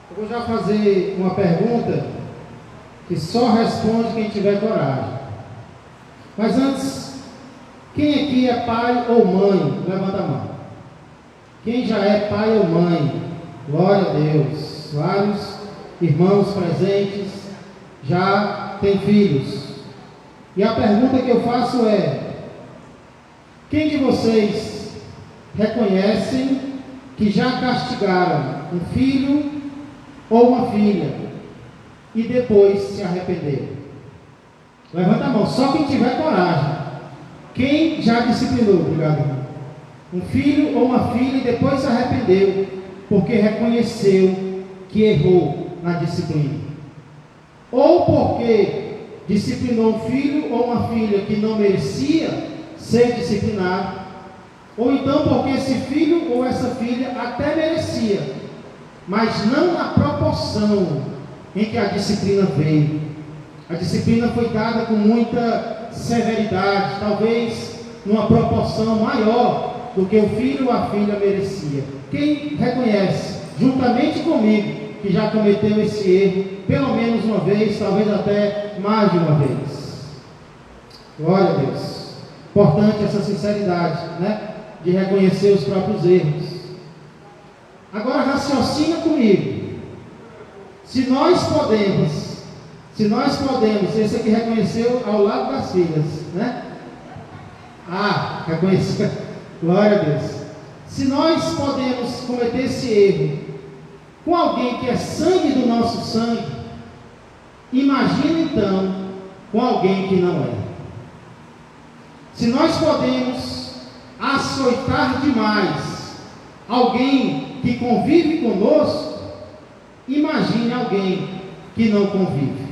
Eu vou já fazer uma pergunta que só responde quem tiver coragem. Mas antes, quem aqui é pai ou mãe? Levanta a mão. Quem já é pai ou mãe? Glória a Deus. Vários irmãos presentes já têm filhos. E a pergunta que eu faço é: quem de vocês reconhecem que já castigaram um filho ou uma filha e depois se arrependeram? Levanta a mão, só quem tiver coragem. Quem já disciplinou? Obrigado, irmão. Um filho ou uma filha e depois se arrependeu porque reconheceu que errou na disciplina, ou porque disciplinou um filho ou uma filha que não merecia ser disciplinado, ou então porque esse filho ou essa filha até merecia, mas não na proporção em que a disciplina veio. A disciplina foi dada com muita severidade, talvez numa proporção maior do que o filho ou a filha merecia. Quem reconhece, juntamente comigo, que já cometeu esse erro, pelo menos uma vez, talvez até mais de uma vez? Glória a Deus. Importante essa sinceridade, né? De reconhecer os próprios erros. Agora raciocina comigo. Se nós podemos, esse aqui reconheceu ao lado das filhas, né? Reconheceu. Glória a Deus. Se nós podemos cometer esse erro com alguém que é sangue do nosso sangue, imagina então com alguém que não é. Se nós podemos açoitar demais alguém que convive conosco, imagine alguém que não convive.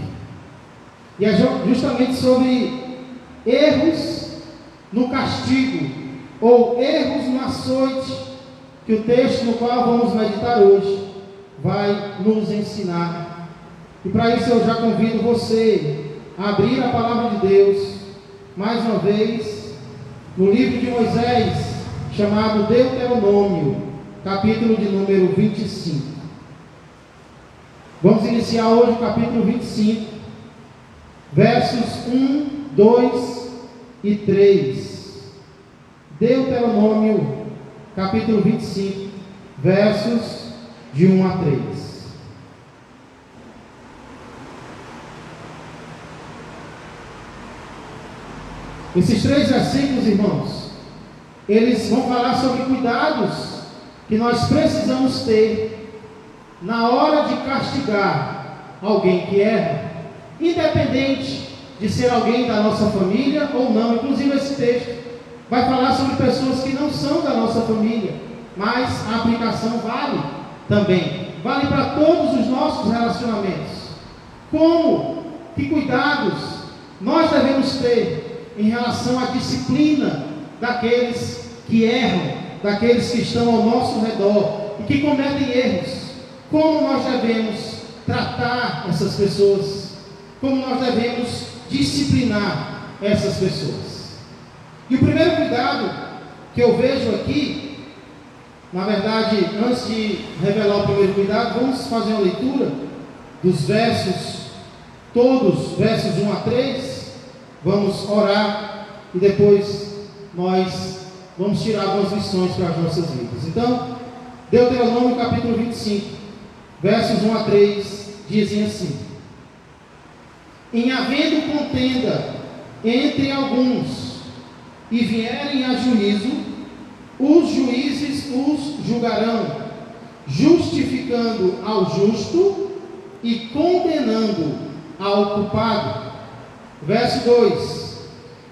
E é justamente sobre erros no castigo, ou erros no açoite, que o texto no qual vamos meditar hoje vai nos ensinar. E para isso eu já convido você a abrir a palavra de Deus, mais uma vez, no livro de Moisés, chamado Deuteronômio, capítulo de número 25. Vamos iniciar hoje o capítulo 25, versos 1, 2 e 3. Deuteronômio, capítulo 25, versos de 1 a 3. Esses 3 versículos, irmãos, eles vão falar sobre cuidados que nós precisamos ter na hora de castigar alguém que erra, independente de ser alguém da nossa família ou não. Inclusive esse texto vai falar sobre pessoas que não são da nossa família, mas a aplicação vale também, vale para todos os nossos relacionamentos. Que cuidados nós devemos ter em relação à disciplina daqueles que erram, daqueles que estão ao nosso redor e que cometem erros? Como nós devemos tratar essas pessoas? Como nós devemos disciplinar essas pessoas? E o primeiro cuidado que eu vejo aqui, na verdade, antes de revelar o primeiro cuidado, vamos fazer uma leitura dos versos, todos, versos 1 a 3, vamos orar e depois nós vamos tirar algumas lições para as nossas vidas. Então, Deuteronômio capítulo 25, versos 1 a 3, dizem assim: em havendo contenda entre alguns e vierem a juízo, os juízes os julgarão, justificando ao justo e condenando ao culpado. Verso 2: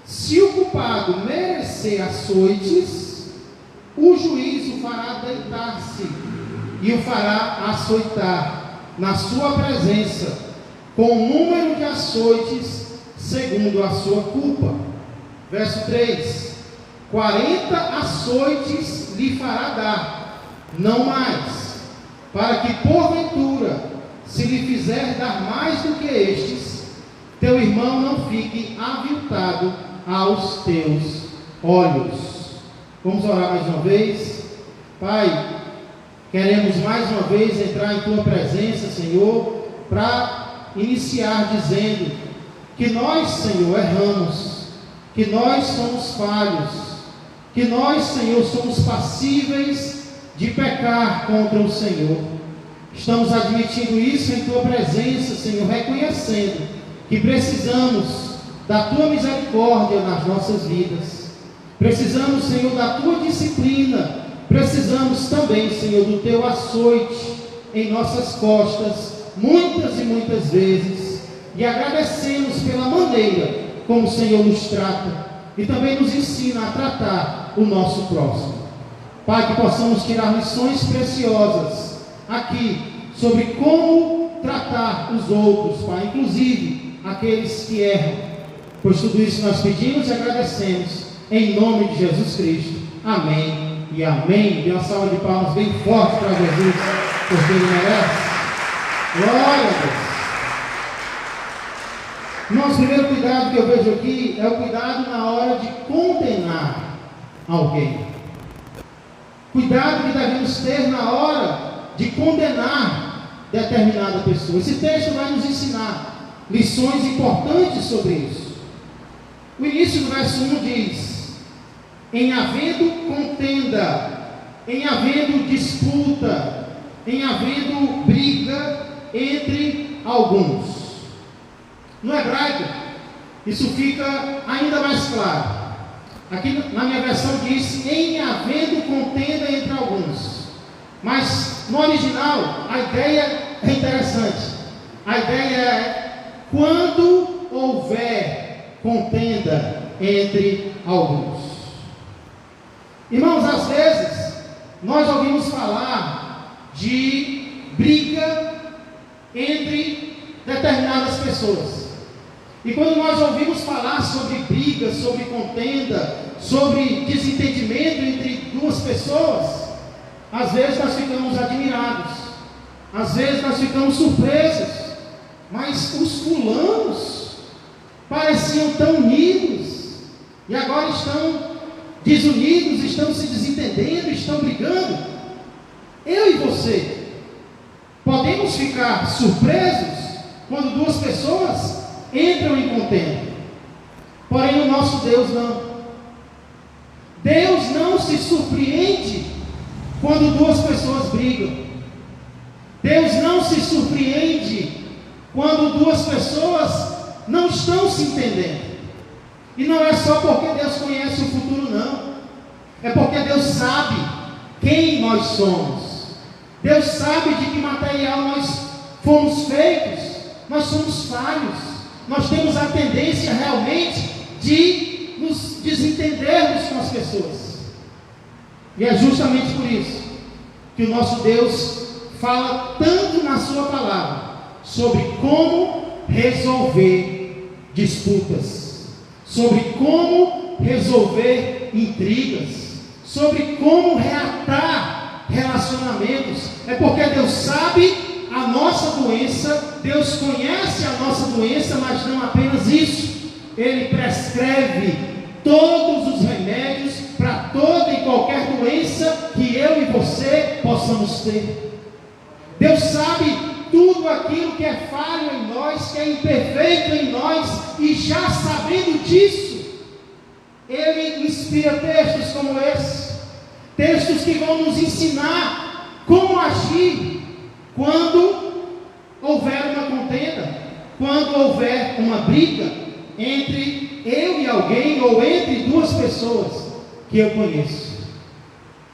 se o culpado merecer açoites, o juiz o fará deitar-se e o fará açoitar na sua presença, com o número de açoites segundo a sua culpa. Verso 3: 40 açoites lhe fará dar, não mais, para que porventura, se lhe fizer dar mais do que estes, teu irmão não fique aviltado aos teus olhos. Vamos orar mais uma vez. Pai, queremos mais uma vez entrar em Tua presença, Senhor, para iniciar dizendo que nós, Senhor, erramos, que nós somos falhos, que nós, Senhor, somos passíveis de pecar contra o Senhor. Estamos admitindo isso em Tua presença, Senhor, reconhecendo que precisamos da Tua misericórdia nas nossas vidas. Precisamos, Senhor, da Tua disciplina. Precisamos também, Senhor, do Teu açoite em nossas costas, muitas e muitas vezes. E agradecemos pela maneira como o Senhor nos trata e também nos ensina a tratar o nosso próximo. Pai, que possamos tirar lições preciosas aqui sobre como tratar os outros, Pai, inclusive aqueles que erram. Pois tudo isso nós pedimos e agradecemos em nome de Jesus Cristo. Amém e amém. Dê uma salva de palmas bem forte para Jesus, porque Ele merece. Glória a Deus. Nosso primeiro cuidado que eu vejo aqui é o cuidado na hora de condenar alguém. Cuidado que devemos ter na hora de condenar determinada pessoa. Esse texto vai nos ensinar lições importantes sobre isso. O início do verso 1 diz: em havendo contenda, em havendo disputa, em havendo briga entre alguns. No hebraico, isso fica ainda mais claro. Aqui na minha versão diz: em havendo contenda entre alguns. Mas no original, a ideia é interessante. A ideia é: quando houver contenda entre alguns. Irmãos, às vezes, nós ouvimos falar de briga entre determinadas pessoas. E quando nós ouvimos falar sobre briga, sobre contenda, sobre desentendimento entre duas pessoas, às vezes nós ficamos admirados, às vezes nós ficamos surpresos. Mas os fulanos pareciam tão unidos, e agora estão desunidos, estão se desentendendo, estão brigando. Eu e você podemos ficar surpresos quando duas pessoas entram em contenda. Porém, o nosso Deus não. Deus não se surpreende quando duas pessoas brigam. Deus não se surpreende quando duas pessoas não estão se entendendo. E não é só porque Deus conhece o futuro, não. É porque Deus sabe quem nós somos. Deus sabe de que material nós fomos feitos. Nós somos falhos. Nós temos a tendência realmente de nos desentendermos com as pessoas. E é justamente por isso que o nosso Deus fala tanto na sua palavra sobre como resolver disputas, sobre como resolver intrigas, sobre como reatar relacionamentos. É porque Deus sabe a nossa doença, Deus conhece a nossa doença, mas não apenas isso. Ele prescreve todos os remédios para toda e qualquer doença que eu e você possamos ter. Deus sabe tudo aquilo que é falho em nós, que é imperfeito em nós, e já sabendo disso, Ele inspira textos como esse, textos que vão nos ensinar como agir quando houver uma contenda, quando houver uma briga entre eu e alguém, ou entre duas pessoas que eu conheço.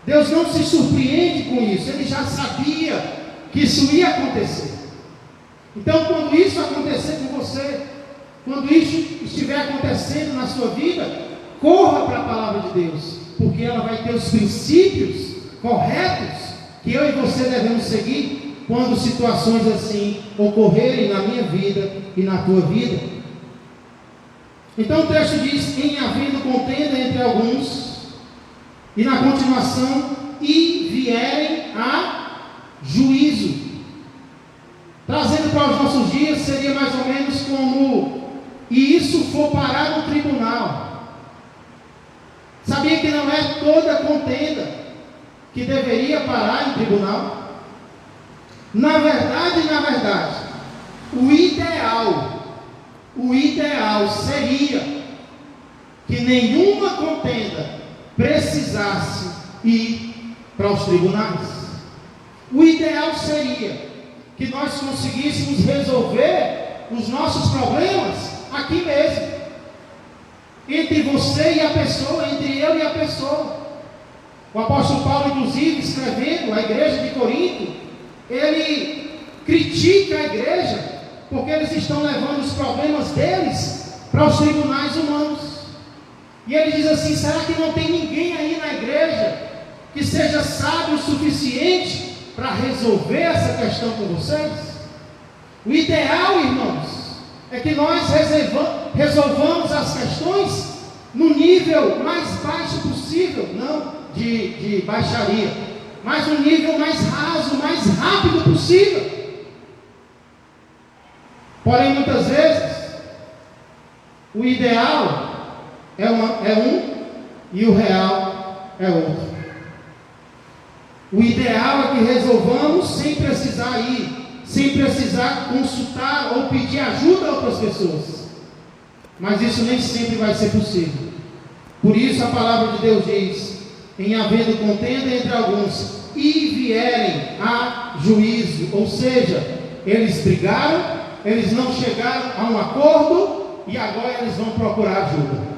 Deus não se surpreende com isso. Ele já sabia que isso ia acontecer. Então, quando isso acontecer com você, quando isso estiver acontecendo na sua vida, corra para a palavra de Deus, porque ela vai ter os princípios corretos que eu e você devemos seguir quando situações assim ocorrerem na minha vida e na tua vida. Então o texto diz: em havendo contenda entre alguns, e na continuação, e vierem a juízo. Trazendo para os nossos dias, seria mais ou menos como: e isso for parar no tribunal. Sabia que não é toda contenda que deveria parar em tribunal? Na verdade, o ideal seria que nenhuma contenda precisasse ir para os tribunais. O ideal seria que nós conseguíssemos resolver os nossos problemas aqui mesmo, entre você e a pessoa, entre eu e a pessoa. O apóstolo Paulo, inclusive, escrevendo à igreja de Corinto, ele critica a igreja porque eles estão levando os problemas deles para os tribunais humanos. E ele diz assim: será que não tem ninguém aí na igreja que seja sábio o suficiente para resolver essa questão com vocês? O ideal, irmãos, é que nós resolvamos as questões no nível mais baixo possível, não de baixaria, mas no nível mais raso, mais rápido possível. Porém, muitas vezes, o ideal é um e o real é outro. O ideal é que resolvamos sem precisar ir, sem precisar consultar ou pedir ajuda a outras pessoas. Mas isso nem sempre vai ser possível. Por isso a palavra de Deus diz: em havendo contenda entre alguns e vierem a juízo, ou seja, eles brigaram, eles não chegaram a um acordo e agora eles vão procurar ajuda.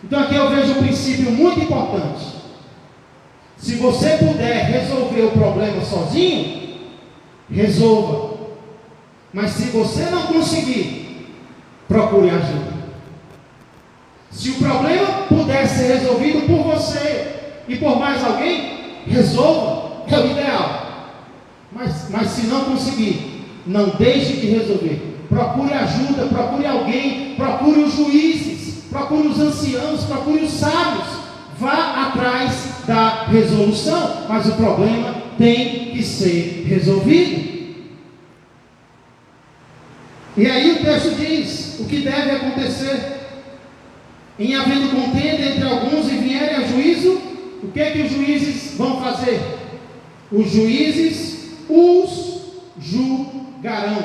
Então aqui eu vejo um princípio muito importante. Se você puder resolver o problema sozinho, resolva. Mas se você não conseguir, procure ajuda. Se o problema puder ser resolvido por você e por mais alguém, resolva, é o ideal. Mas se não conseguir, não deixe de resolver. Procure ajuda, procure alguém, procure os juízes, procure os anciãos, procure os sábios. Vá atrás da resolução, mas o problema tem que ser resolvido. E aí o texto diz o que deve acontecer. Em havendo contenda entre alguns e vierem a juízo, o que é que os juízes vão fazer? Os juízes os julgarão.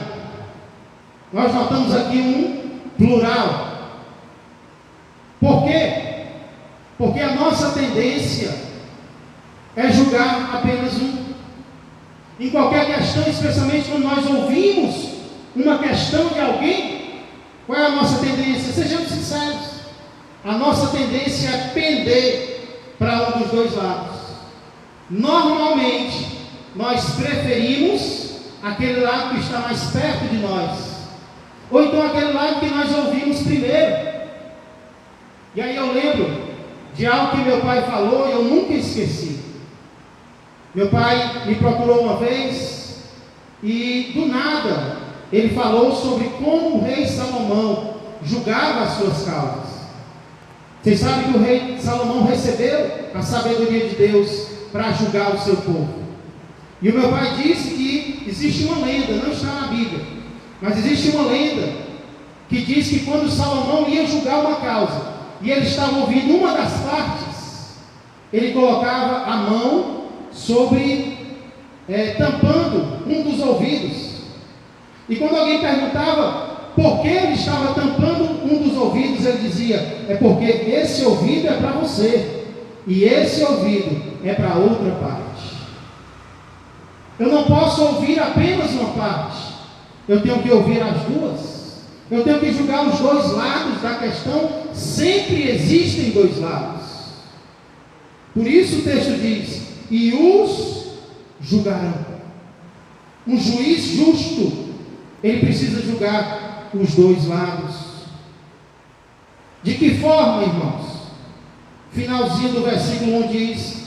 Nós notamos aqui um plural. Por quê? Porque a nossa tendência é julgar apenas um. Em qualquer questão, especialmente quando nós ouvimos uma questão de alguém, qual é a nossa tendência? Sejamos sinceros. A nossa tendência é pender para um dos dois lados. Normalmente, nós preferimos aquele lado que está mais perto de nós, ou então aquele lado que nós ouvimos primeiro. E aí eu lembro de algo que meu pai falou e eu nunca esqueci. Meu pai me procurou uma vez e do nada ele falou sobre como o rei Salomão julgava as suas causas. Vocês sabem que o rei Salomão recebeu a sabedoria de Deus para julgar o seu povo. E o meu pai disse que existe uma lenda, não está na Bíblia, mas existe uma lenda que diz que quando Salomão ia julgar uma causa e ele estava ouvindo uma das partes, ele colocava a mão tampando um dos ouvidos. E quando alguém perguntava por que ele estava tampando um dos ouvidos, ele dizia: é porque esse ouvido é para você e esse ouvido é para outra parte. Eu não posso ouvir apenas uma parte, eu tenho que ouvir as duas. Eu tenho que julgar os dois lados da questão. Sempre existem dois lados. Por isso o texto diz: e os julgarão. Um juiz justo, ele precisa julgar os dois lados. De que forma, irmãos? Finalzinho do versículo 1 diz: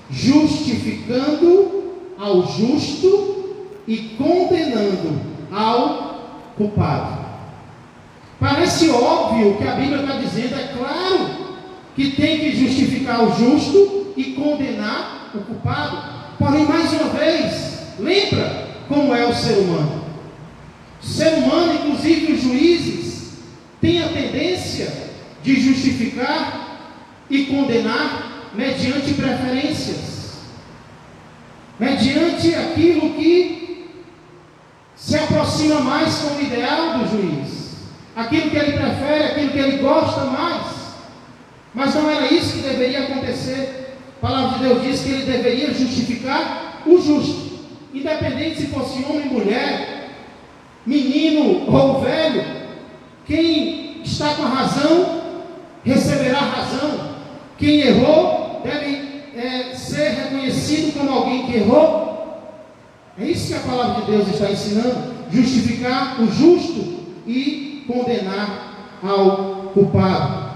justificando ao justo e condenando ao culpado. Parece óbvio o que a Bíblia está dizendo. É claro que tem que justificar o justo e condenar o culpado. Porém, mais uma vez, lembra como é o ser humano. O ser humano, inclusive os juízes, tem a tendência de justificar e condenar mediante preferências. mediante aquilo que se aproxima mais com o ideal do juiz, aquilo que ele prefere, aquilo que ele gosta mais. Mas não era isso que deveria acontecer. A palavra de Deus diz que ele deveria justificar o justo, independente se fosse homem, mulher, menino ou velho. Quem está com a razão receberá razão. Quem errou deve ser reconhecido como alguém que errou. É isso que a palavra de Deus está ensinando: justificar o justo e condenar ao culpado.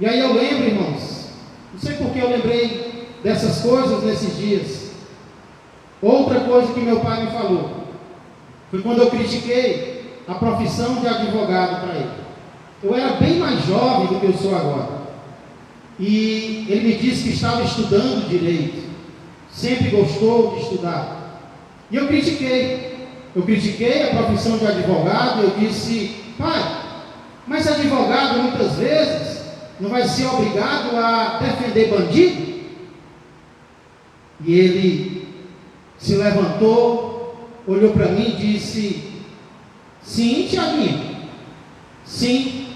E aí eu lembro, irmãos, não sei porque eu lembrei dessas coisas nesses dias. Outra coisa que meu pai me falou foi quando eu critiquei a profissão de advogado para ele. Eu era bem mais jovem do que eu sou agora, e ele me disse que estava estudando direito, sempre gostou de estudar, e eu critiquei a profissão de advogado. Eu disse: pai, mas advogado muitas vezes não vai ser obrigado a defender bandido? E ele se levantou, olhou para mim e disse: sim, Tiaguinho, sim,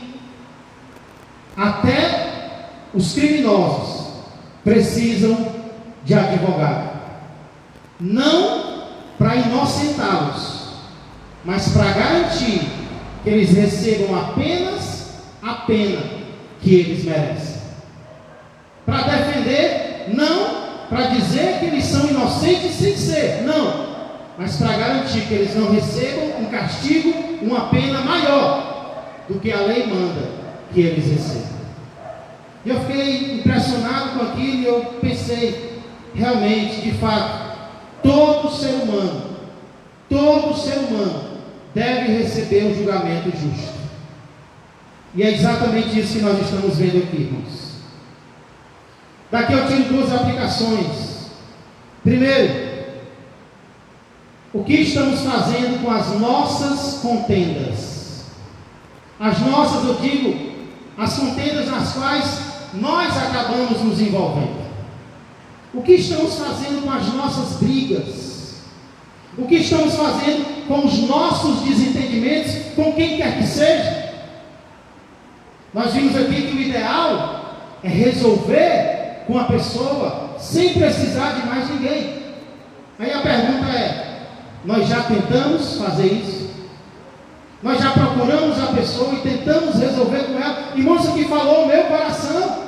até os criminosos precisam de advogado, não para inocentá-los, mas para garantir que eles recebam apenas a pena que eles merecem. Para defender, não para dizer que eles são inocentes sem ser, não, mas para garantir que eles não recebam um castigo, uma pena maior do que a lei manda que eles recebam. E eu fiquei impressionado com aquilo, e eu pensei, realmente, de fato, todo ser humano deve receber um julgamento justo. E é exatamente isso que nós estamos vendo aqui, irmãos. Daqui eu tiro duas aplicações. Primeiro, o que estamos fazendo com as nossas contendas? As nossas, eu digo, as contendas nas quais nós acabamos nos envolvendo. O que estamos fazendo com as nossas brigas? O que estamos fazendo com os nossos desentendimentos, com quem quer que seja? Nós vimos aqui que o ideal é resolver com a pessoa sem precisar de mais ninguém. Aí a pergunta é: nós já tentamos fazer isso? Nós já procuramos a pessoa e tentamos resolver com ela? Irmão, isso aqui falou o meu coração.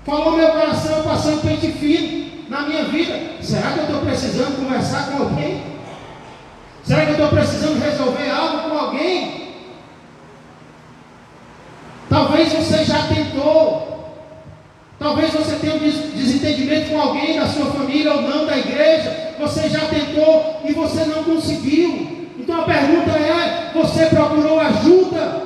Eu passei um pente fino na minha vida. Será que eu estou precisando conversar com alguém? Será que eu estou precisando resolver algo com alguém? Talvez você já tentou. Talvez você tenha um desentendimento com alguém da sua família ou não, da igreja. Você já tentou e você não conseguiu. Então a pergunta é: você procurou ajuda?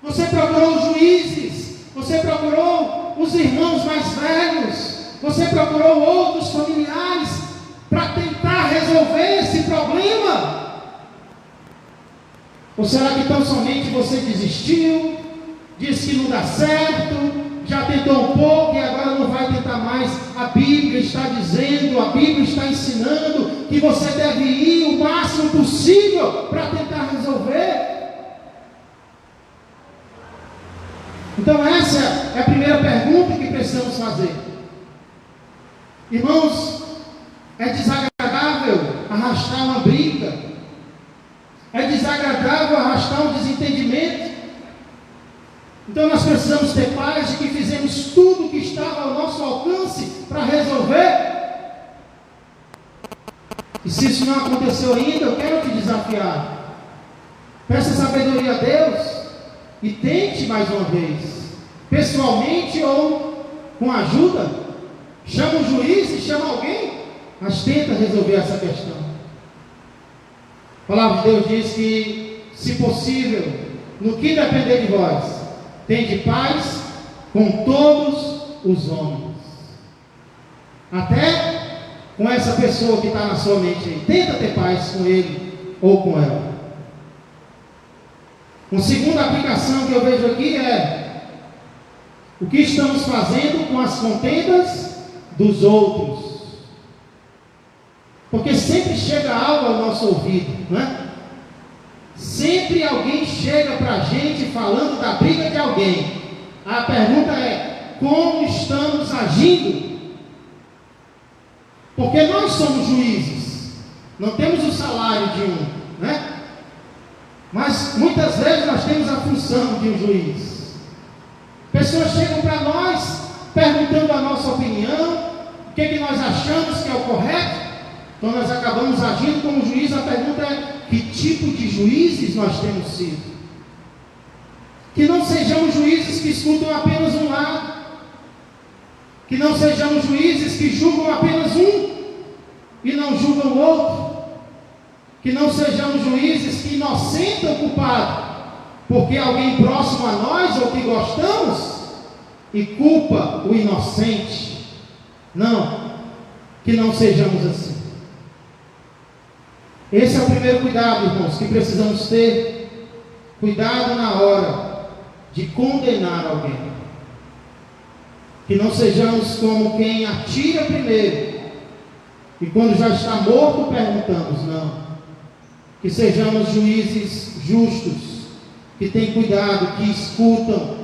Você procurou os juízes? Você procurou os irmãos mais velhos? Você procurou outros familiares para tentar resolver esse problema? Ou será que tão somente você desistiu, disse que não dá certo, já tentou um pouco e agora não vai tentar mais? A Bíblia está dizendo, a Bíblia está ensinando que você deve ir o máximo possível para tentar resolver. Então essa é a primeira pergunta que precisamos fazer. Irmãos, é desagradável arrastar uma briga, é desagradável arrastar um desentendimento. Então nós precisamos ter paz de que fizemos tudo o que estava ao nosso alcance para resolver. E se isso não aconteceu ainda, eu quero te desafiar. Peça sabedoria a Deus e tente mais uma vez, pessoalmente ou com ajuda. Chama um juiz e chama alguém, mas tenta resolver essa questão. A palavra de Deus diz que, se possível, no que depender de vós, tende paz com todos os homens. Até com essa pessoa que está na sua mente aí. Tenta ter paz com ele ou com ela. Uma segunda aplicação que eu vejo aqui é: o que estamos fazendo com as contendas dos outros. Porque sempre chega algo ao nosso ouvido, não é? Sempre alguém chega para a gente falando da briga de alguém. A pergunta é: como estamos agindo? Porque nós somos juízes, não temos o salário de um, né? Mas muitas vezes nós temos a função de um juiz. Pessoas chegam para nós perguntando a nossa opinião, o que nós achamos que é o correto. Então nós acabamos agindo como juiz. A pergunta é: que tipo de juízes nós temos sido? Que não sejamos juízes que escutam apenas um lado, que não sejamos juízes que julgam apenas um e não julgam o outro, que não sejamos juízes que inocentam o culpado porque alguém próximo a nós ou que gostamos e culpa o inocente. Não, que não sejamos assim. Esse é o primeiro cuidado, irmãos, que precisamos ter. Cuidado na hora de condenar alguém. Que não sejamos como quem atira primeiro e quando já está morto perguntamos. Não. Que sejamos juízes justos, que têm cuidado, que escutam,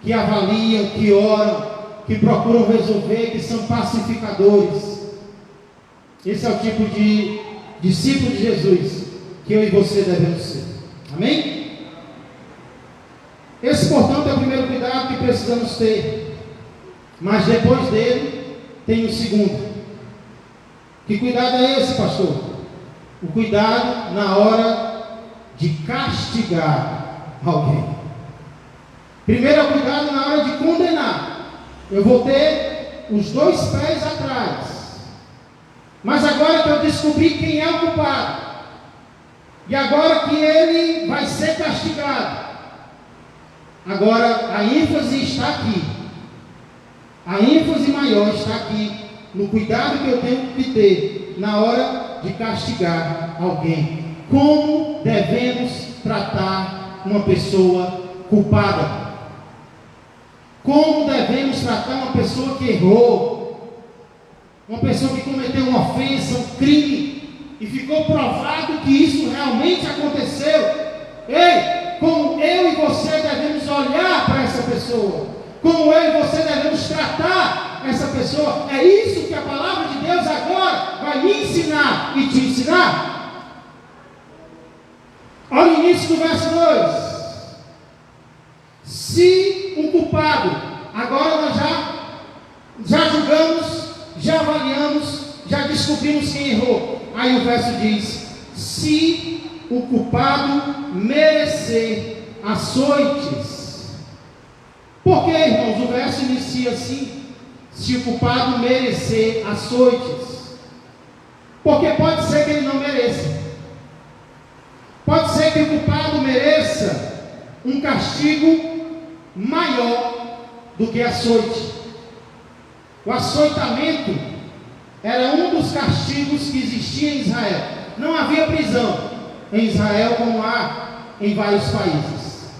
que avaliam, que oram, que procuram resolver, que são pacificadores. Esse é o tipo de discípulo de Jesus que eu e você devemos ser. Amém? Esse, portanto, é o primeiro cuidado que precisamos ter. Mas depois dele tem o segundo. Que cuidado é esse, pastor? O cuidado na hora de castigar alguém. Primeiro é o cuidado na hora de condenar. Eu vou ter os dois pés atrás. Mas agora que eu descobri quem é o culpado, e agora que ele vai ser castigado, agora a ênfase está aqui. A ênfase maior está aqui no cuidado que eu tenho que ter na hora de castigar alguém. Como devemos tratar uma pessoa culpada? Como devemos tratar uma pessoa que errou? Uma pessoa que cometeu uma ofensa, um crime, e ficou provado que isso realmente aconteceu. Ei, como eu e você devemos olhar para essa pessoa, como eu e você devemos tratar essa pessoa. É isso que a palavra de Deus agora vai me ensinar e te ensinar. Olha o início do verso 2. Se o culpado, agora nós já julgamos, já avaliamos, já descobrimos quem errou. Aí o verso diz: se o culpado merecer açoites. Por que, irmãos, o verso inicia assim? Se o culpado merecer açoites. Porque pode ser que ele não mereça. Pode ser que o culpado mereça um castigo maior do que açoite. O açoitamento era um dos castigos que existia em Israel. Não havia prisão em Israel como há em vários países.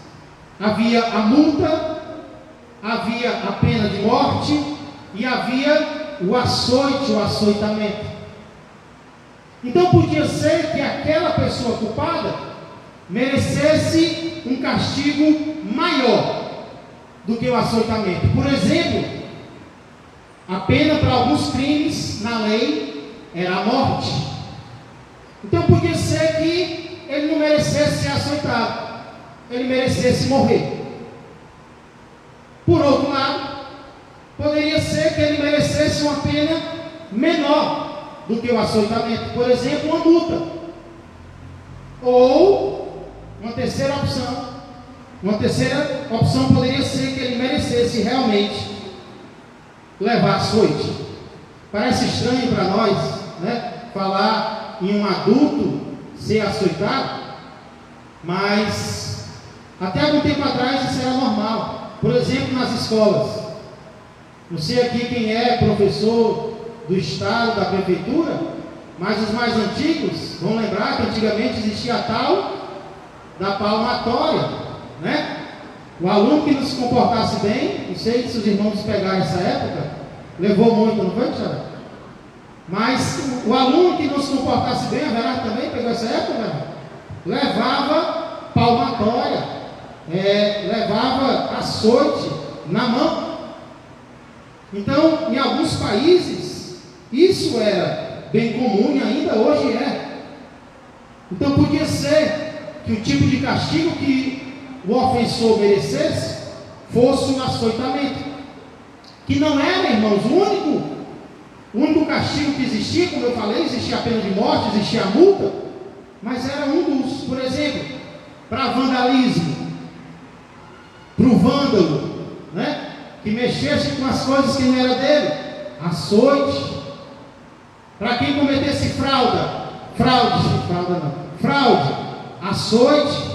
Havia a multa, havia a pena de morte e havia o açoite, o açoitamento. Então podia ser que aquela pessoa culpada merecesse um castigo maior do que o açoitamento. Por exemplo, a pena para alguns crimes na lei era a morte. Então podia ser que ele não merecesse ser açoitado, ele merecesse morrer. Por outro lado, poderia ser que ele merecesse uma pena menor do que o açoitamento. Por exemplo, uma multa. Ou uma terceira opção. Uma terceira opção poderia ser que ele merecesse realmente levar açoite. Parece estranho para nós, né, falar em um adulto ser açoitado, mas até algum tempo atrás isso era normal. Por exemplo, nas escolas. Não sei aqui quem é professor do estado, da prefeitura, mas os mais antigos vão lembrar que antigamente existia a tal da palmatória, né? O aluno que não se comportasse bem, não sei se os irmãos pegaram essa época, Levou muito, não foi, Xará? Mas o aluno que não se comportasse bem, a Vera também pegou essa época, Vera, levava palmatória, levava açoite na mão. Então, em alguns países, isso era bem comum e ainda hoje é. Então, podia ser que o tipo de castigo que o ofensor merecesse fosse um açoitamento, que não era, irmãos, o único castigo que existia. Como eu falei, existia a pena de morte, existia a multa, mas era um dos, por exemplo, para vandalismo, para o vândalo, né, que mexesse com as coisas que não era dele, açoite. Para quem cometesse fraude, açoite.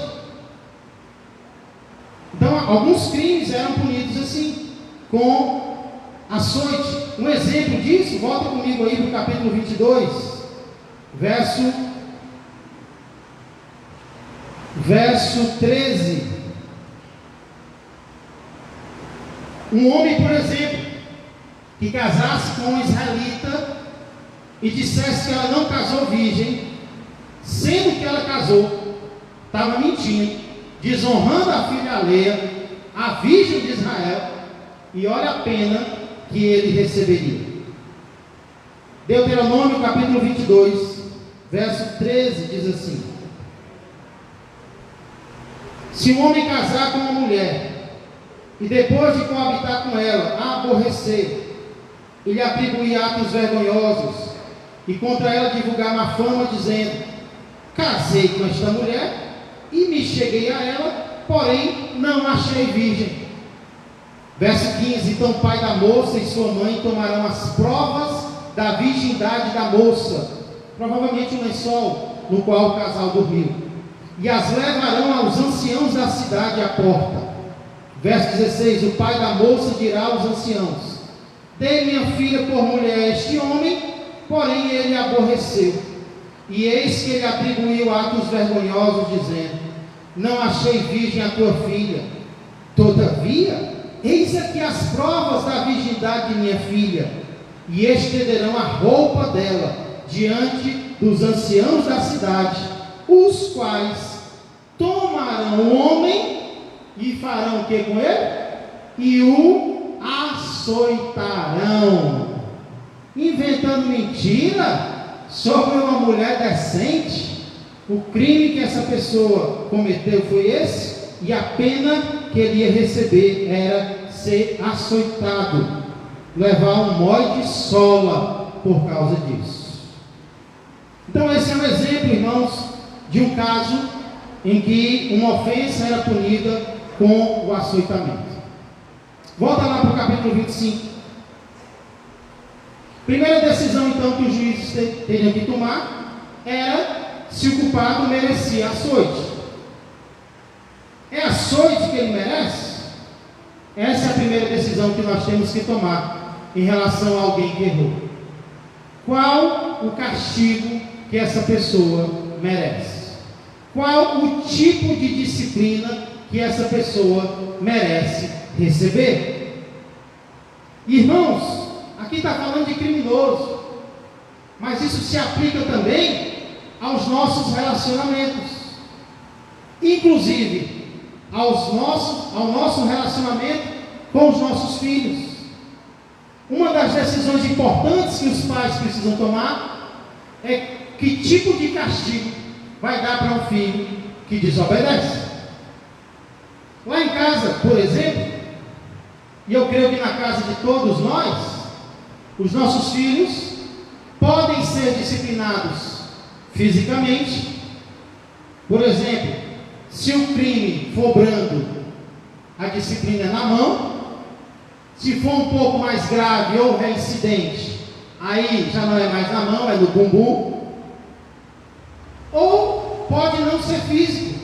Então, alguns crimes eram punidos assim, com açoite. Um exemplo disso, volta comigo aí para o capítulo 22, verso 13. Um homem, por exemplo, que casasse com uma israelita e dissesse que ela não casou virgem, sendo que ela casou, estava mentindo, desonrando a filha alheia, a virgem de Israel, e olha a pena que ele receberia. Deuteronômio capítulo 22, verso 13 diz assim: se um homem casar com uma mulher e depois de coabitar com ela, a aborrecer e lhe atribuir atos vergonhosos, e contra ela divulgar má fama, dizendo: casei com esta mulher e me cheguei a ela, porém não achei virgem. Verso 15: então o pai da moça e sua mãe tomarão as provas da virgindade da moça, provavelmente um lençol no qual o casal dormiu, e as levarão aos anciãos da cidade à porta. Verso 16: o pai da moça dirá aos anciãos: dei minha filha por mulher a este homem, porém ele aborreceu, e eis que ele atribuiu atos vergonhosos, dizendo: não achei virgem a tua filha. Todavia, eis aqui as provas da virgindade de minha filha, e estenderão a roupa dela diante dos anciãos da cidade, os quais tomarão o homem e farão o que com ele? E o açoitarão. Inventando mentira sobre uma mulher decente. O crime que essa pessoa cometeu foi esse, e a pena que ele ia receber era ser açoitado, levar um molho de sola por causa disso. Então esse é um exemplo, irmãos, de um caso em que uma ofensa era punida com o açoitamento. Volta lá para o capítulo 25. Primeira decisão então que os juízes teriam que tomar era se o culpado merecia açoite. É açoite que ele merece? Essa é a primeira decisão que nós temos que tomar em relação a alguém que errou. Qual o castigo que essa pessoa merece? Qual o tipo de disciplina que essa pessoa merece receber? Irmãos, aqui está falando de criminoso, mas isso se aplica também aos nossos relacionamentos, inclusive ao nosso relacionamento com os nossos filhos. Uma das decisões importantes que os pais precisam tomar é que tipo de castigo vai dar para um filho que desobedece. Lá em casa, por exemplo, e eu creio que na casa de todos nós, os nossos filhos podem ser disciplinados fisicamente. Por exemplo, se o crime for brando, a disciplina é na mão. Se for um pouco mais grave ou reincidente, aí já não é mais na mão, é no bumbum. Ou pode não ser físico,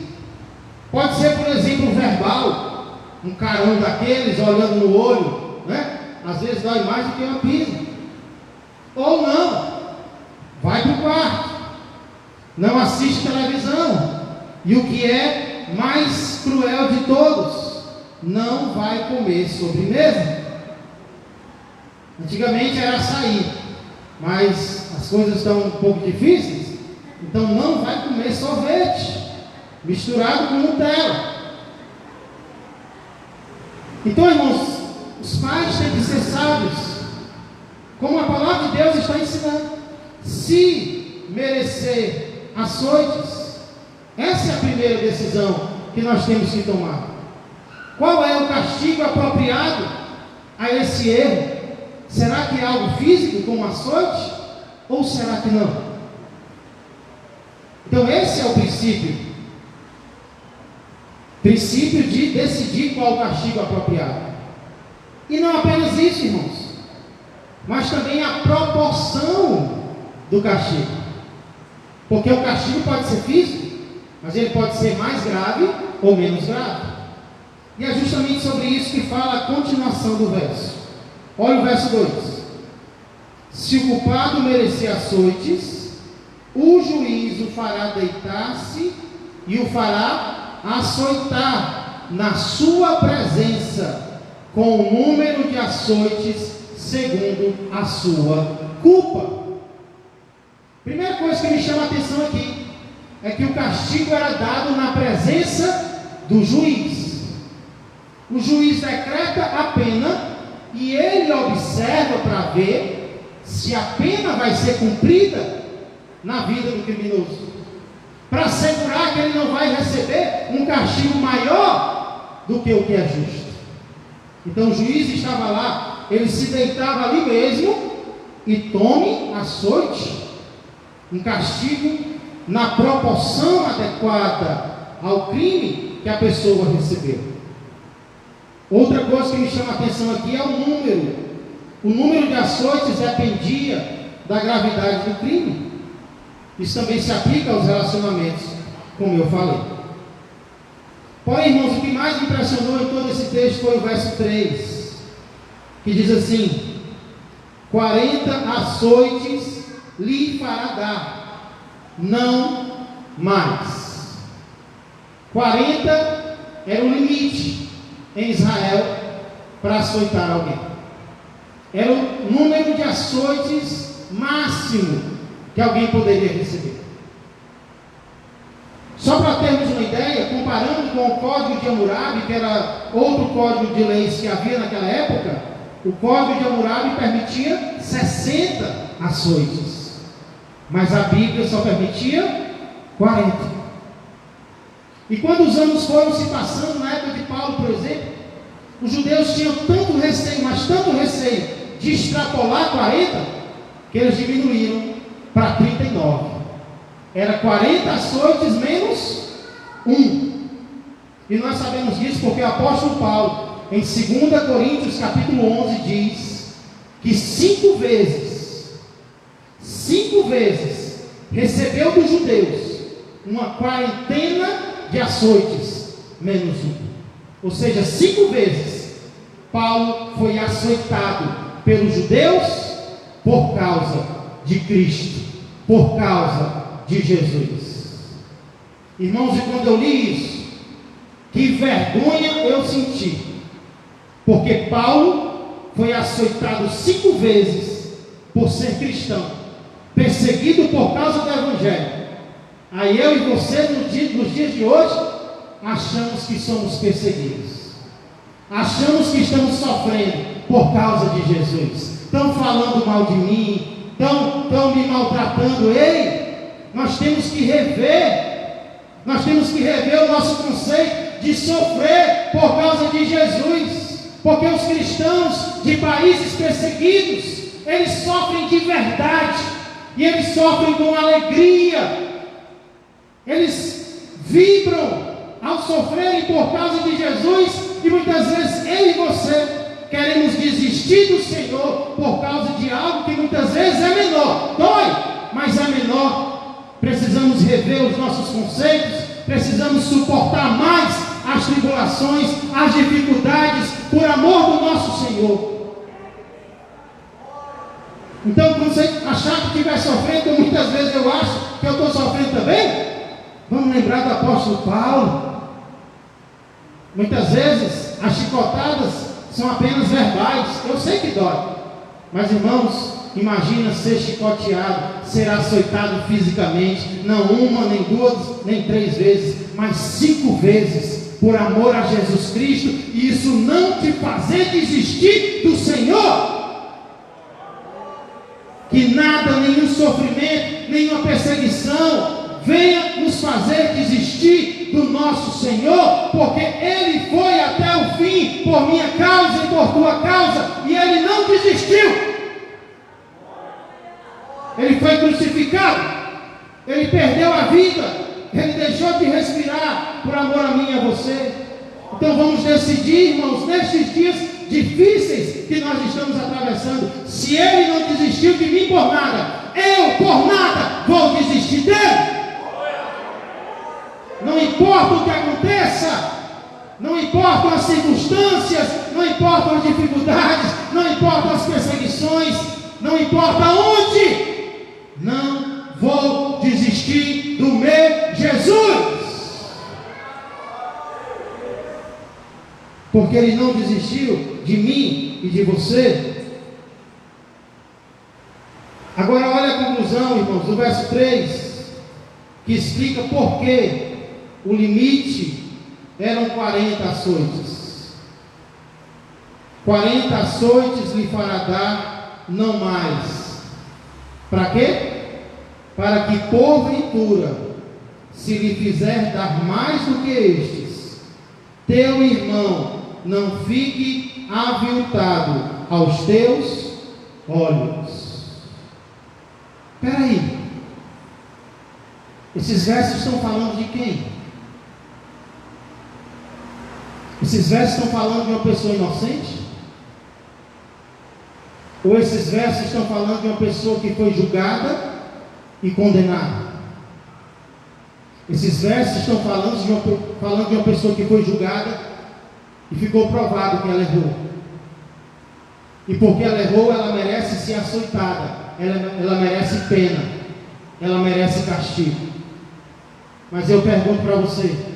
pode ser, por exemplo, verbal, um carão daqueles olhando no olho, né? Às vezes dói mais do que uma pisa. Ou não, vai para o quarto, não assiste televisão, e o que é mais cruel de todos, não vai comer sobremesa. Antigamente era açaí, mas as coisas estão um pouco difíceis, então não vai comer sorvete misturado com Nutella. Então, irmãos, os pais têm que ser sábios, como a palavra de Deus está ensinando. Se merecer açoites, essa é a primeira decisão que nós temos que tomar. Qual é o castigo apropriado a esse erro? Será que é algo físico, como açoite? Ou será que não? Então esse é o princípio de decidir qual o castigo apropriado. E não apenas isso, irmãos, mas também a proporção do castigo. Porque o castigo pode ser físico, mas ele pode ser mais grave ou menos grave. E é justamente sobre isso que fala a continuação do verso. Olha o verso 2. Se o culpado merecer açoites, o juiz o fará deitar-se e o fará açoitar na sua presença, com o número de açoites segundo a sua culpa. Primeira coisa que me chama a atenção aqui é que o castigo era dado na presença do juiz. O juiz decreta a pena e ele observa para ver se a pena vai ser cumprida na vida do criminoso, para assegurar que ele não vai receber um castigo maior do que o que é justo. Então o juiz estava lá, ele se deitava ali mesmo e tome açoite, um castigo na proporção adequada ao crime que a pessoa recebeu. Outra coisa que me chama a atenção aqui é o número. O número de açoites dependia da gravidade do crime. Isso também se aplica aos relacionamentos, como eu falei. Porém, irmãos, o que mais me impressionou em todo esse texto foi o verso 3, que diz assim: 40 açoites lhe fará dar, não mais. 40 era o limite em Israel para açoitar alguém. Era o número de açoites máximo que alguém poderia receber. Só para termos uma ideia, comparando com o Código de Hammurabi, que era outro código de leis que havia naquela época, o Código de Hammurabi permitia 60 açoites, mas a Bíblia só permitia 40. E quando os anos foram se passando, na época de Paulo, por exemplo, os judeus tinham tanto receio, mas tanto receio de extrapolar 40, que eles diminuíram para 39. Era 40 açoites menos 1. E nós sabemos disso porque o apóstolo Paulo, em 2 Coríntios capítulo 11, diz que 5 vezes recebeu dos judeus uma quarentena de açoites menos 1. Ou seja, 5 vezes Paulo foi açoitado pelos judeus por causa de Cristo, por causa de Jesus. Irmãos, e quando eu li isso, que vergonha eu senti, porque Paulo foi açoitado 5 vezes por ser cristão, perseguido por causa do Evangelho. Aí eu e você, nos dias de hoje, achamos que somos perseguidos, achamos que estamos sofrendo por causa de Jesus, estão falando mal de mim, estão me maltratando. Ei, nós temos que rever o nosso conceito de sofrer por causa de Jesus, porque os cristãos de países perseguidos, eles sofrem de verdade, e eles sofrem com alegria, eles vibram ao sofrerem por causa de Jesus, e muitas vezes eu e você queremos desistir do Senhor por causa de algo que muitas vezes é menor, dói, mas é menor. Precisamos rever os nossos conceitos, precisamos suportar mais as tribulações, as dificuldades, por amor do nosso Senhor. Então, quando você achar que estiver sofrendo, muitas vezes eu acho que eu estou sofrendo também, vamos lembrar do apóstolo Paulo. Muitas vezes as chicotadas são apenas verbais. Eu sei que dói, Mas irmãos, imagina ser chicoteado, ser açoitado fisicamente, não uma, nem duas, nem 3 vezes, mas 5 vezes, por amor a Jesus Cristo, e isso não te fazer desistir do Senhor. Que nada, nenhum sofrimento, nenhuma perseguição venha nos fazer desistir do nosso Senhor, porque Ele foi até o fim, por minha causa e por tua causa, e Ele não desistiu. Ele foi crucificado, Ele perdeu a vida, Ele deixou de respirar, por amor a mim e a você. Então vamos decidir, irmãos, nestes dias difíceis que nós estamos atravessando, se Ele não desistiu de mim por nada, eu por nada vou desistir dEle. Não importa o que aconteça, não importam as circunstâncias, não importam as dificuldades, não importam as perseguições, não importa onde, não vou desistir do meu Jesus, porque Ele não desistiu de mim e de você. Agora olha a conclusão, irmãos, do verso 3, que explica por que o limite eram 40 açoites. 40 açoites lhe fará dar, não mais. Para quê? Para que porventura, se lhe fizer dar mais do que estes, teu irmão não fique aviltado aos teus olhos. Espera aí, esses versos estão falando de quem? Esses versos estão falando de uma pessoa inocente? Ou esses versos estão falando de uma pessoa que foi julgada e condenada? Esses versos estão falando de uma pessoa que foi julgada e ficou provado que ela errou. E porque ela errou, ela merece ser açoitada, ela merece pena, ela merece castigo. Mas eu pergunto para você,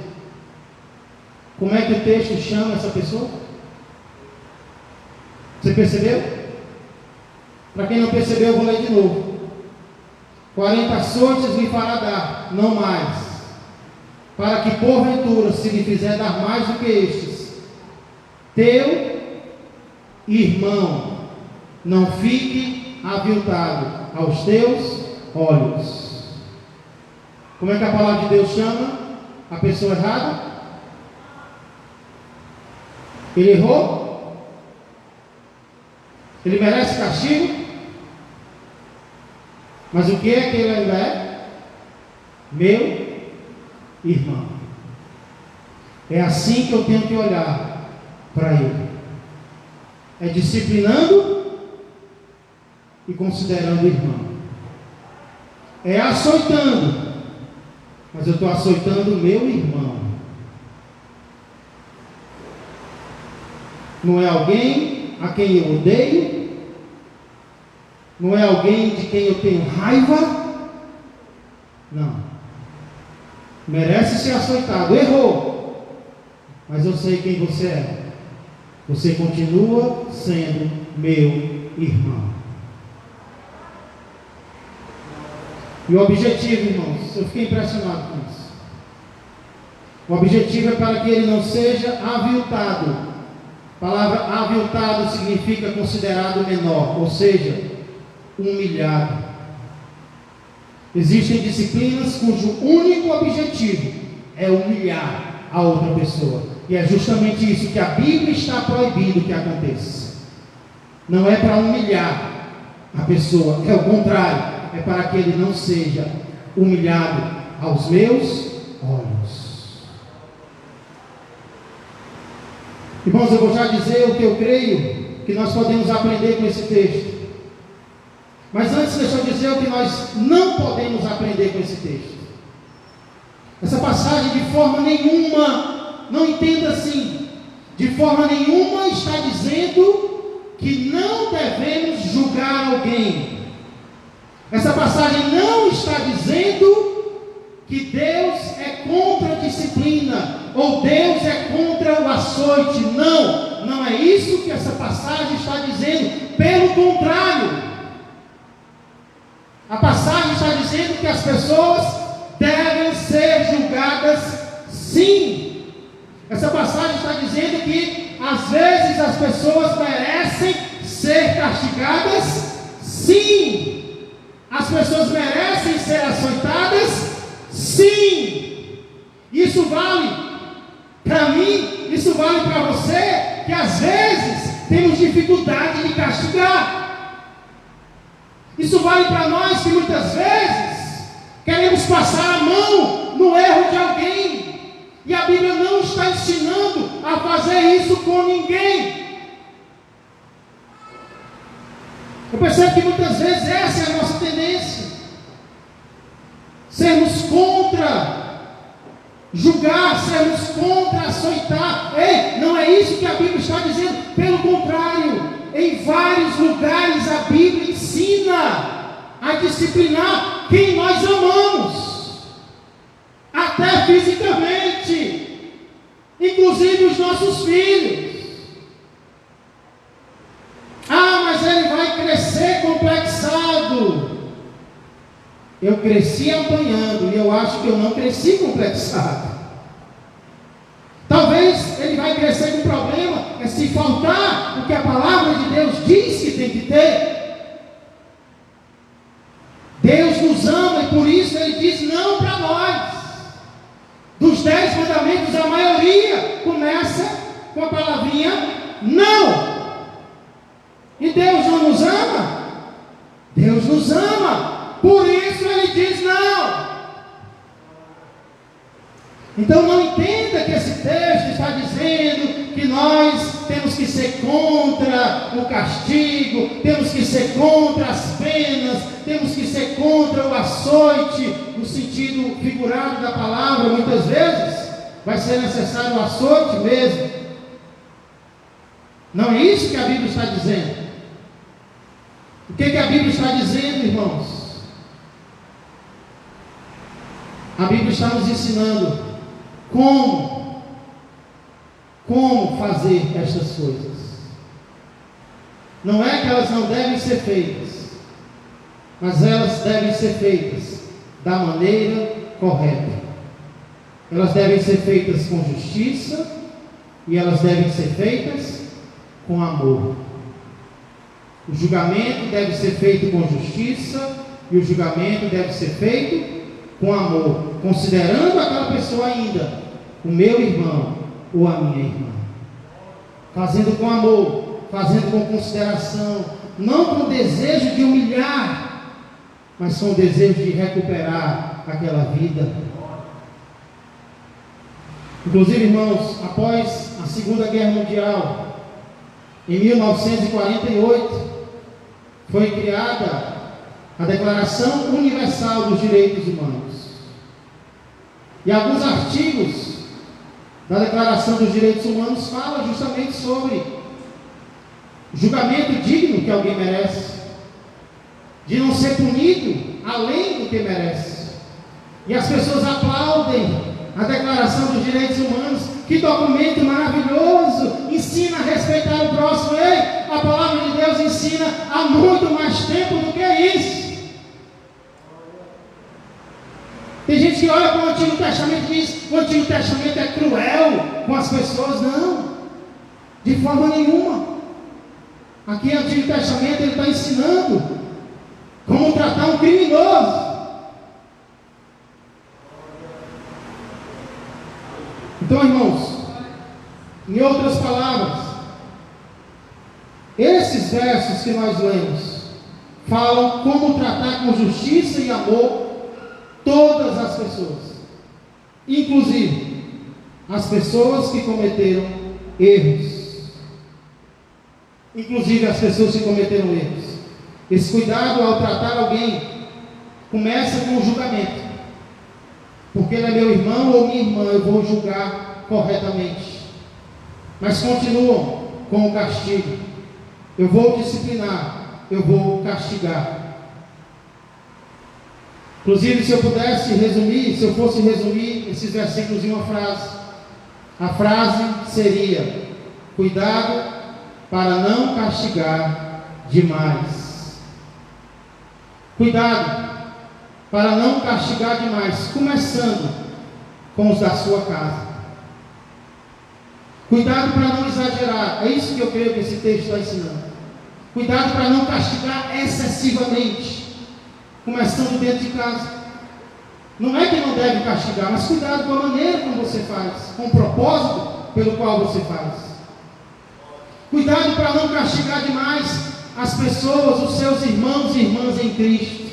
como é que o texto chama essa pessoa? Você percebeu? Para quem não percebeu, eu vou ler de novo. 40 açoites lhe fará dar, não mais, para que porventura, se lhe fizer dar mais do que estes, teu irmão não fique aviltado aos teus olhos. Como é que a palavra de Deus chama a pessoa errada? Ele errou? Ele merece castigo? Mas o que é que ele ainda é? Meu irmão. É assim que eu tenho que olhar para ele. É disciplinando e considerando o irmão. É açoitando, mas eu estou açoitando o meu irmão. Não é alguém a quem eu odeio, não é alguém de quem eu tenho raiva, não. Merece ser açoitado, errou, mas eu sei quem você é. Você continua sendo meu irmão. E o objetivo, irmãos, eu fiquei impressionado com isso. O objetivo é para que ele não seja aviltado. A palavra aviltado significa considerado menor, ou seja, humilhado. Existem disciplinas cujo único objetivo é humilhar a outra pessoa. E é justamente isso que a Bíblia está proibindo que aconteça. Não é para humilhar a pessoa, é o contrário. É para que ele não seja humilhado aos meus olhos. Irmãos, eu vou já dizer o que eu creio que nós podemos aprender com esse texto. Mas antes, deixa eu dizer o que nós não podemos aprender com esse texto. Essa passagem, de forma nenhuma, não entenda assim, de forma nenhuma está dizendo que não devemos julgar alguém. Essa passagem não está dizendo que Deus é contra a disciplina, ou Deus é contra o açoite. Não, Não, não é isso que essa passagem está dizendo. Pelo contrário, a passagem está dizendo que as pessoas devem ser julgadas, sim. Essa passagem está dizendo que às vezes as pessoas merecem ser castigadas, sim. As pessoas merecem ser açoitadas, sim. Isso vale para mim, isso vale para você, que às vezes temos dificuldade de castigar. Isso vale para nós que muitas vezes queremos passar a mão no erro de alguém. E a Bíblia não está ensinando a fazer isso com ninguém. Eu percebo que muitas vezes essa é a nossa tendência. Sermos contra julgar, sermos contra açoitar. Ei, não é isso que a Bíblia está dizendo. Pelo contrário, em vários lugares a Bíblia ensina a disciplinar quem nós amamos, até fisicamente, inclusive os nossos filhos. Ah, mas ele vai crescer complexado. Eu cresci apanhando e eu acho que eu não cresci complexado. Talvez ele vai crescer com problema, é se faltar o que a palavra de Deus diz que tem que ter. Deus nos ama e por isso ele diz não para nós. Dos 10 mandamentos, a maioria começa com a palavrinha não. E Deus não nos ama? Deus nos ama, por isso ele diz não. Então não entenda que esse texto está dizendo que nós temos que ser contra o castigo, temos que ser contra as penas, temos que ser contra o açoite, no sentido figurado da palavra. Muitas vezes vai ser necessário o açoite mesmo. Não é isso que a Bíblia está dizendo. O que a Bíblia está dizendo, irmãos? A Bíblia está nos ensinando como fazer estas coisas. Não é que elas não devem ser feitas, mas elas devem ser feitas da maneira correta. Elas devem ser feitas com justiça e elas devem ser feitas com amor. O julgamento deve ser feito com justiça e o julgamento deve ser feito com amor, considerando aquela pessoa ainda o meu irmão ou a minha irmã, fazendo com amor, fazendo com consideração, não com desejo de humilhar, mas com o desejo de recuperar aquela vida. Inclusive, irmãos, após a Segunda Guerra Mundial, em 1948, foi criada a Declaração Universal dos Direitos Humanos. E alguns artigos da Declaração dos Direitos Humanos falam justamente sobre julgamento digno que alguém merece, de não ser punido além do que merece. E as pessoas aplaudem a Declaração dos Direitos Humanos. Que documento maravilhoso! Ensina a respeitar o próximo. Ei, a palavra de Deus ensina há muito mais tempo do que isso. Tem gente que olha para o Antigo Testamento e diz: o Antigo Testamento é cruel com as pessoas. Não, de forma nenhuma. Aqui no Antigo Testamento ele está ensinando como tratar um criminoso. Então, irmãos, em outras palavras, esses versos que nós lemos falam como tratar com justiça e amor todas as pessoas, inclusive as pessoas que cometeram erros. Inclusive as pessoas que cometeram erros. Esse cuidado ao tratar alguém começa com o julgamento. Porque ele é meu irmão ou minha irmã, eu vou julgar corretamente. Mas continuam com o castigo. Eu vou disciplinar, eu vou castigar. Inclusive, se eu pudesse resumir, se eu fosse resumir esses versículos em uma frase, a frase seria: Cuidado para não castigar demais. Cuidado para não castigar demais, começando com os da sua casa. Cuidado para não exagerar. É isso que eu creio que esse texto está ensinando. Cuidado para não castigar excessivamente, começando dentro de casa. Não é que não deve castigar, mas cuidado com a maneira como você faz, com o propósito pelo qual você faz. Cuidado para não castigar demais as pessoas, os seus irmãos e irmãs em Cristo.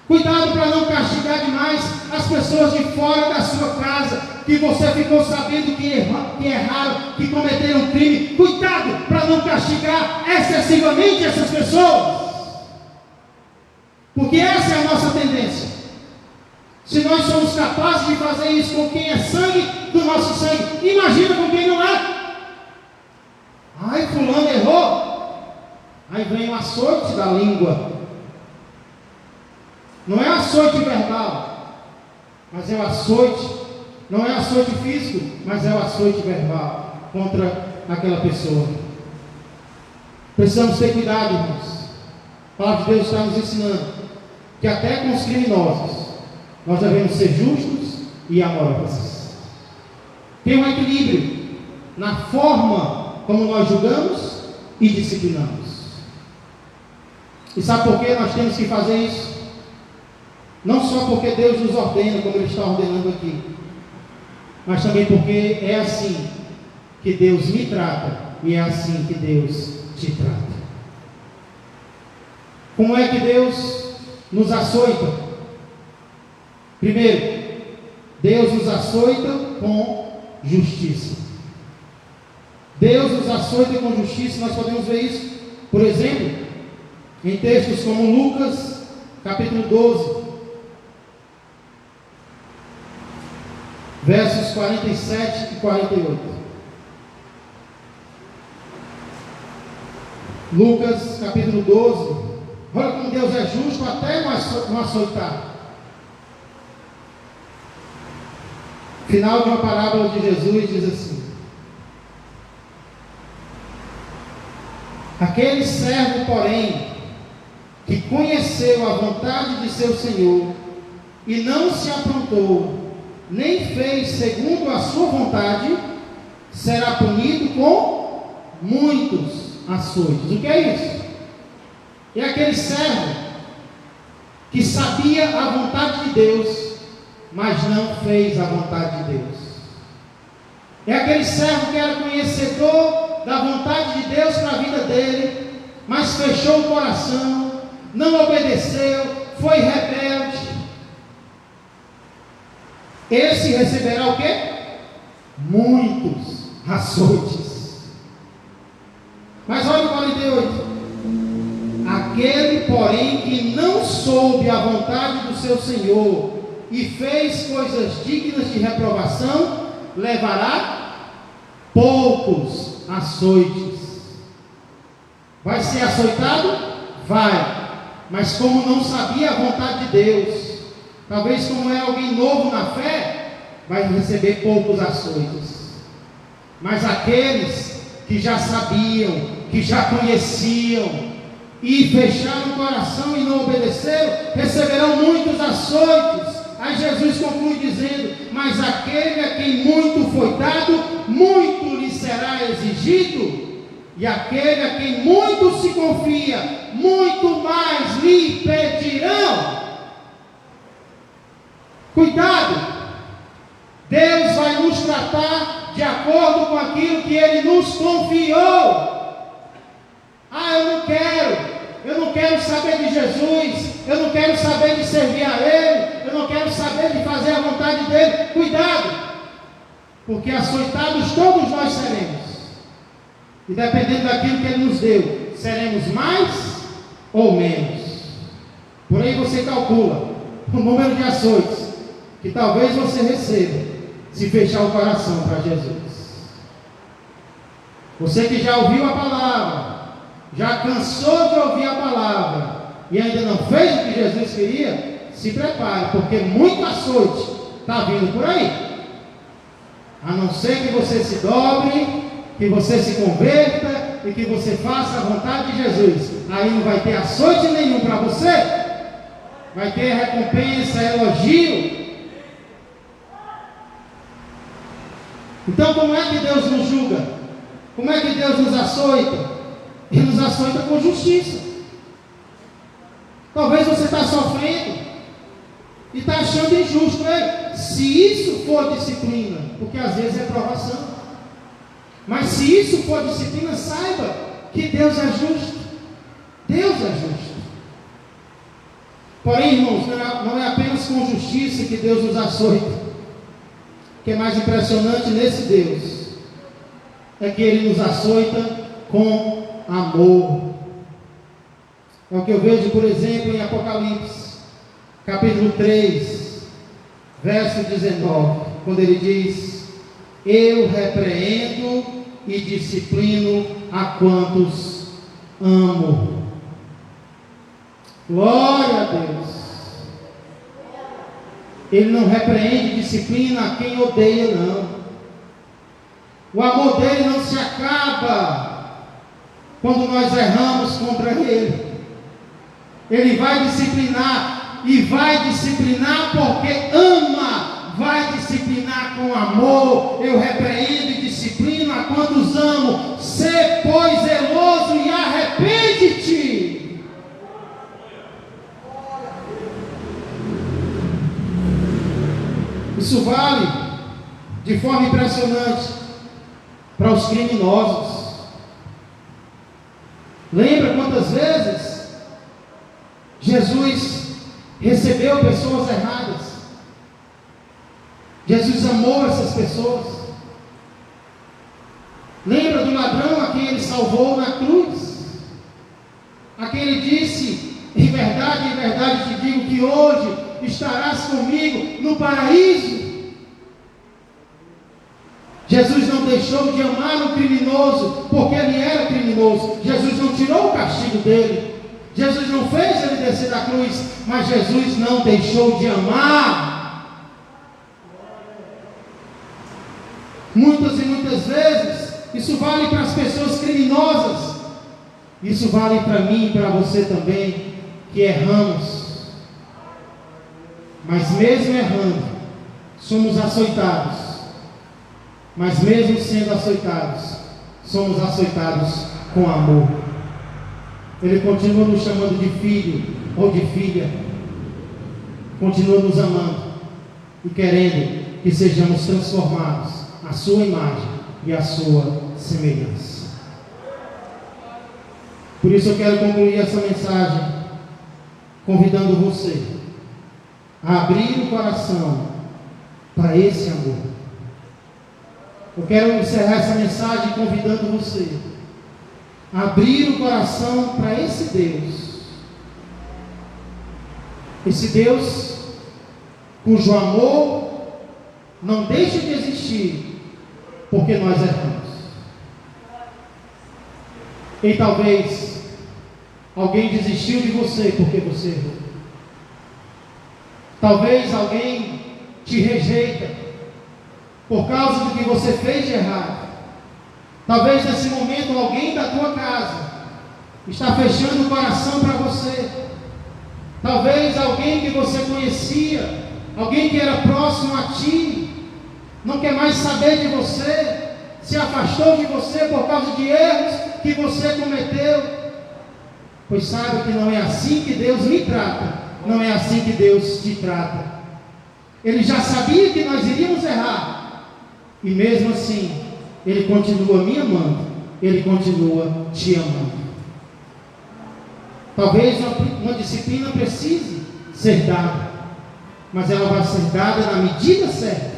Cuidado para não castigar demais as pessoas de fora da sua casa, que você ficou sabendo que erraram, que cometeram crime. Cuidado para não castigar excessivamente essas pessoas, porque essa é a nossa tendência. Se nós somos capazes de fazer isso com quem é sangue do nosso sangue, imagina com quem não é. Ai, fulano errou. Aí vem o açoite da língua. Não é açoite verbal, mas é o açoite. Não é açoite físico, mas é o açoite verbal contra aquela pessoa. Precisamos ter cuidado, irmãos. A palavra de Deus está nos ensinando que até com os criminosos nós devemos ser justos e amorosos. Tem um equilíbrio na forma como nós julgamos e disciplinamos. E sabe por que nós temos que fazer isso? Não só porque Deus nos ordena, como Ele está ordenando aqui, mas também porque é assim que Deus me trata e é assim que Deus te trata. Como é que Deus nos açoita? Primeiro, Deus nos açoita com justiça. Deus nos açoita com justiça. Nós podemos ver isso, por exemplo, em textos como Lucas, capítulo 12, versos 47 e 48. Lucas, capítulo 12. Olha como Deus é justo até no açoitar. Final de uma parábola de Jesus diz assim: aquele servo, porém, que conheceu a vontade de seu senhor e não se aprontou, nem fez segundo a sua vontade, será punido com muitos açoites. O que é isso? É aquele servo que sabia a vontade de Deus, mas não fez a vontade de Deus. É aquele servo que era conhecedor da vontade de Deus para a vida dele, mas fechou o coração, não obedeceu, foi rebelde. Esse receberá o quê? Muitos açoites. Mas olha o 48. Aquele, porém, que não soube a vontade do seu Senhor e fez coisas dignas de reprovação, levará poucos açoites. Vai ser açoitado? Vai. Mas como não sabia a vontade de Deus, talvez como é alguém novo na fé, vai receber poucos açoites. Mas aqueles que já sabiam, que já conheciam, e fecharam o coração e não obedeceram, receberão muitos açoites. Aí Jesus conclui dizendo: mas aquele a quem muito foi dado, muito lhe será exigido, e aquele a quem muito se confia, muito mais lhe pedirão. Cuidado, Deus vai nos tratar de acordo com aquilo que Ele nos confiou. Ah, eu não quero saber de Jesus, eu não quero saber de servir a Ele, eu não quero saber de fazer a vontade dEle. Cuidado, porque açoitados todos nós seremos, e dependendo daquilo que Ele nos deu, seremos mais ou menos. Por aí você calcula o número de açoites que talvez você receba, se fechar o coração para Jesus. Você que já ouviu a palavra, já cansou de ouvir a palavra e ainda não fez o que Jesus queria, se prepare, porque muito açoite está vindo por aí. A não ser que você se dobre que você se converta e que você faça a vontade de Jesus. Aí não vai ter açoite nenhum para você, vai ter recompensa, elogio. Então, como é que Deus nos julga? Como é que Deus nos açoita? Ele nos açoita com justiça. Talvez você está sofrendo e está achando injusto. Se isso for disciplina, porque às vezes é provação, mas se isso for disciplina, saiba que Deus é justo. Deus é justo. Porém, irmãos, não é apenas com justiça que Deus nos açoita. O que é mais impressionante nesse Deus é que Ele nos açoita com amor. É o que eu vejo, por exemplo, em Apocalipse, capítulo 3, verso 19, quando ele diz: eu repreendo e disciplino a quantos amo. Glória a Deus. Ele não repreende e disciplina a quem odeia, não. O amor dele não se acaba quando nós erramos contra ele. Ele vai disciplinar, e vai disciplinar porque ama, vai disciplinar com amor. Eu repreendo e disciplino a quantos amo. Sê, pois, zeloso e arrepende-te. Isso vale de forma impressionante para os criminosos. Lembra quantas vezes Jesus recebeu pessoas erradas? Jesus amou essas pessoas. Lembra do ladrão a quem ele salvou na cruz? A quem ele disse: em verdade te digo que hoje estarás comigo no paraíso. Jesus não deixou de amar o criminoso porque ele era criminoso. Jesus não tirou o castigo dele. Jesus não fez ele descer da cruz, mas Jesus não deixou de amar. Muitas e muitas vezes, isso vale para as pessoas criminosas, isso vale para mim e para você também, que erramos, mas mesmo errando, somos açoitados, mas mesmo sendo açoitados, somos açoitados com amor. Ele continua nos chamando de filho ou de filha, continua nos amando e querendo que sejamos transformados à sua imagem e à sua semelhança. Por isso eu quero concluir essa mensagem convidando você a abrir o coração para esse amor. Eu quero encerrar essa mensagem convidando você a abrir o coração para esse Deus cujo amor não deixa de existir porque nós erramos. E talvez alguém desistiu de você porque você errou. Talvez alguém te rejeita por causa do que você fez de errado. Talvez nesse momento alguém da tua casa está fechando o coração para você. Talvez alguém que você conhecia, alguém que era próximo a ti, não quer mais saber de você, se afastou de você por causa de erros que você cometeu. Pois saiba que não é assim que Deus me trata, não é assim que Deus te trata. Ele já sabia que nós iríamos errar, e mesmo assim Ele continua me amando, Ele continua te amando. Talvez uma disciplina precise ser dada, mas ela vai ser dada na medida certa,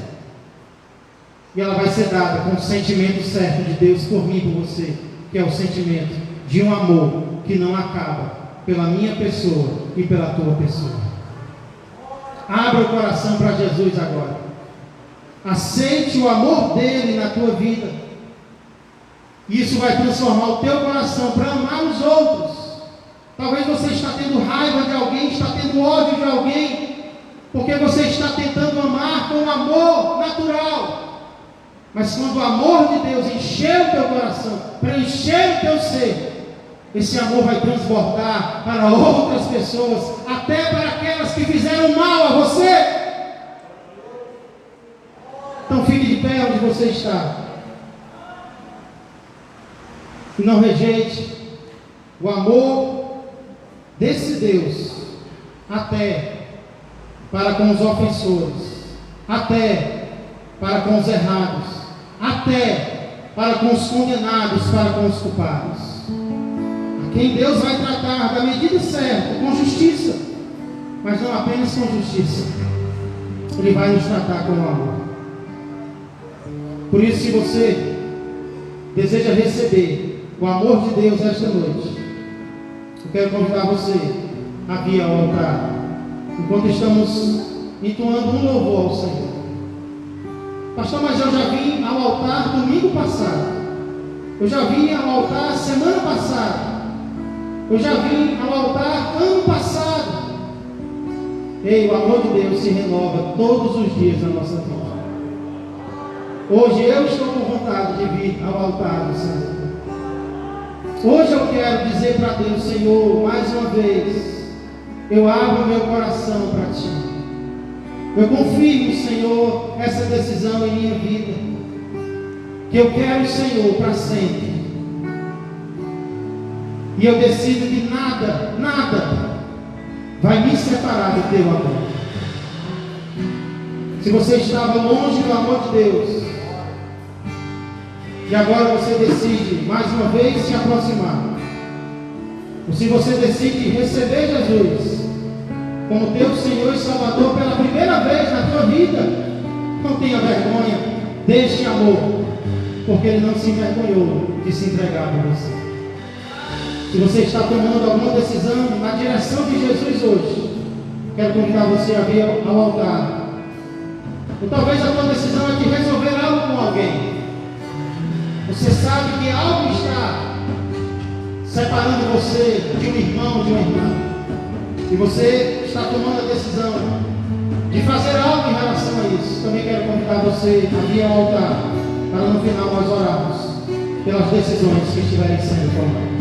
e ela vai ser dada com o sentimento certo de Deus por mim e por você, que é o sentimento de um amor que não acaba pela minha pessoa e pela tua pessoa. Abra o coração para Jesus agora. Aceite o amor dele na tua vida. Isso vai transformar o teu coração para amar os outros. Talvez você está tendo raiva de alguém, está tendo ódio de alguém, porque você está tentando amar com amor natural. Mas quando o amor de Deus encher o teu coração, preencher o teu ser, esse amor vai transbordar para outras pessoas, até para aquelas que fizeram mal a você. Então fique de pé onde você está. E não rejeite o amor desse Deus, até para com os ofensores, até para com os errados, até para com os condenados, para com os culpados. A quem Deus vai tratar da medida certa, com justiça, mas não apenas com justiça. Ele vai nos tratar com amor. Por isso, se você deseja receber o amor de Deus esta noite, eu quero convidar você a vir ao altar, enquanto estamos entoando um louvor ao Senhor. Pastor, mas eu já vim ao altar domingo passado, eu já vim ao altar semana passada, eu já vim ao altar ano passado. Ei, o amor de Deus se renova todos os dias na nossa vida. Hoje eu estou com vontade de vir ao altar do Senhor. Hoje eu quero dizer para Deus: Senhor, mais uma vez, eu abro meu coração para Ti. Eu confirmo, Senhor, essa decisão em minha vida, que eu quero o Senhor para sempre. E eu decido que nada vai me separar do Teu amor. Se você estava longe do amor de Deus, e agora você decide mais uma vez se aproximar, ou se você decide receber Jesus como teu Senhor e Salvador pela primeira vez na tua vida, não tenha vergonha deste amor, porque Ele não se envergonhou de se entregar por você. Se você está tomando alguma decisão na direção de Jesus hoje, quero convidar você a vir ao altar. Ou talvez a tua decisão é de resolver algo com alguém. Você sabe que algo está separando você de um irmão, de uma irmã, e você está tomando a decisão de fazer algo em relação a isso. Também quero convidar você a vir ao altar, para no final nós orarmos pelas decisões que estiverem sendo tomadas.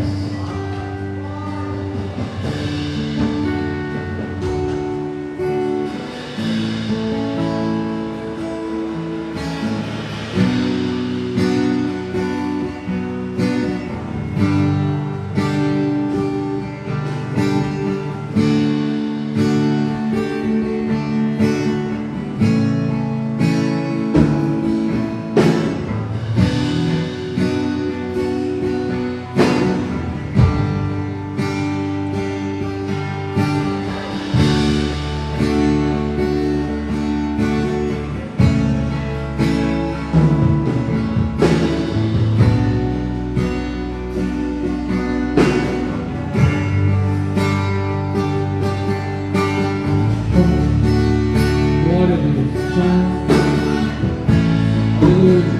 Aleluia.